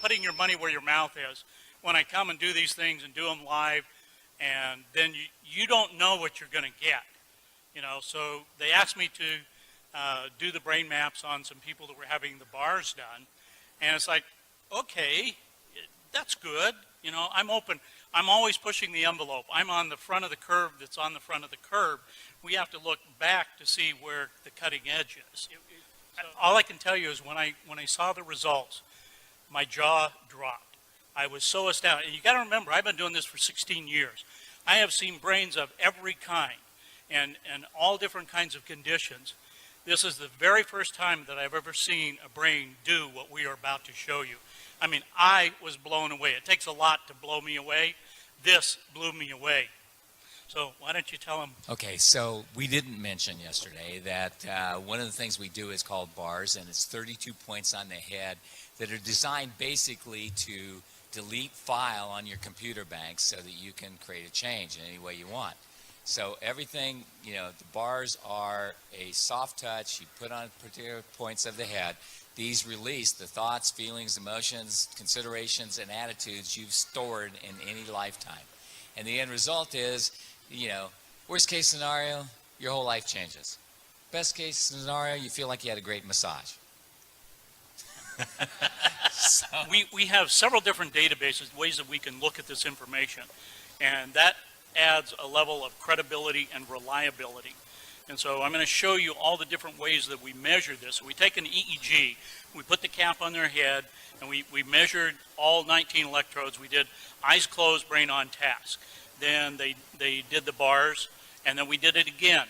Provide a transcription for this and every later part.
putting your money where your mouth is. When I come and do these things and do them live, and then you don't know what you're going to get, you know. So they asked me to do the brain maps on some people that were having the bars done, and it's like, okay, that's good. You know, I'm open. I'm always pushing the envelope. I'm on the front of the curve that's on the front of the curve. We have to look back to see where the cutting edge is. All I can tell you is when I saw the results, my jaw dropped. I was so astounded. And you got to remember, I've been doing this for 16 years. I have seen brains of every kind and all different kinds of conditions. This is the very first time that I've ever seen a brain do what we are about to show you. I mean, I was blown away. It takes a lot to blow me away. This blew me away. So why don't you tell them? Okay, so we didn't mention yesterday that one of the things we do is called bars, and it's 32 points on the head that are designed basically to delete file on your computer bank so that you can create a change in any way you want. So everything, you know, the bars are a soft touch. You put on particular points of the head. These release the thoughts, feelings, emotions, considerations, and attitudes you've stored in any lifetime. And the end result is, you know, worst case scenario, your whole life changes. Best case scenario, you feel like you had a great massage. So. We have several different databases, ways that we can look at this information, and that adds a level of credibility and reliability. And so I'm going to show you all the different ways that we measure this. So we take an EEG, we put the cap on their head, and we measured all 19 electrodes. We did eyes closed, brain on task. Then they did the bars, and then we did it again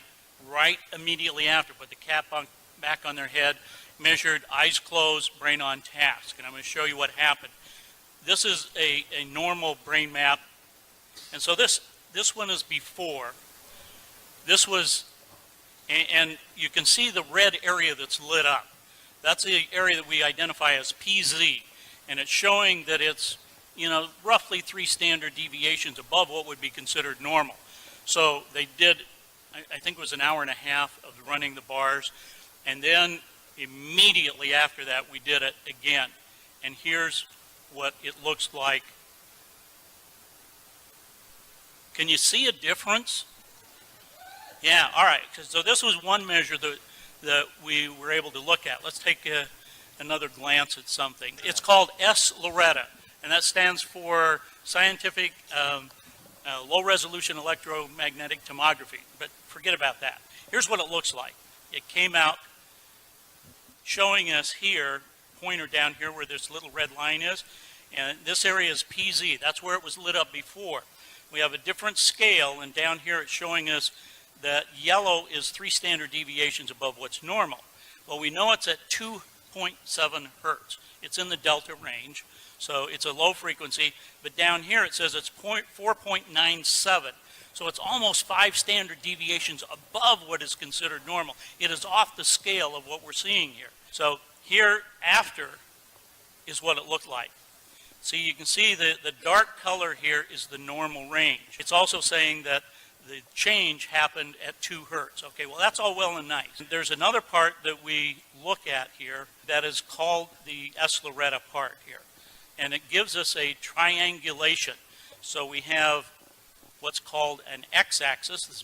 right immediately after. Put the cap back on their head, measured eyes closed, brain on task. And I'm going to show you what happened. This is a normal brain map. And so this one is before. This was, and you can see the red area that's lit up. That's the area that we identify as PZ. And it's showing that it's, you know, roughly 3 standard deviations above what would be considered normal. So they did, I think it was an hour and a half of running the bars. And then immediately after that, we did it again. And here's what it looks like. Can you see a difference? Yeah, all right. So this was one measure that we were able to look at. Let's take another glance at something. It's called S-Loretta, and that stands for Scientific Low-Resolution Electromagnetic Tomography. But forget about that. Here's what it looks like. It came out showing us here, pointer down here where this little red line is, and this area is PZ. That's where it was lit up before. We have a different scale, and down here it's showing us that yellow is 3 standard deviations above what's normal. Well, we know it's at 2.7 hertz. It's in the delta range, so it's a low frequency, but down here it says it's 4.97. So it's almost 5 standard deviations above what is considered normal. It is off the scale of what we're seeing here. So here after is what it looked like. See, you can see the dark color here is the normal range. It's also saying that the change happened at 2 hertz. Okay, well, that's all well and nice. There's another part that we look at here that is called the S-Loretta part here. And it gives us a triangulation. So we have what's called an x-axis, this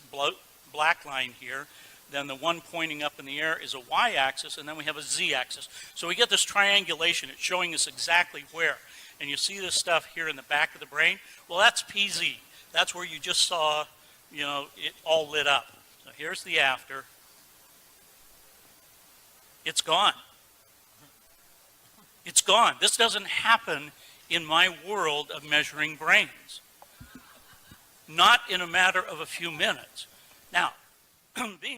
black line here. Then the one pointing up in the air is a y-axis, and then we have a z-axis. So we get this triangulation. It's showing us exactly where. And you see this stuff here in the back of the brain? Well, that's PZ. That's where you just saw, you know, it all lit up. So here's the after. It's gone. It's gone. This doesn't happen in my world of measuring brains. Not in a matter of a few minutes. Now, being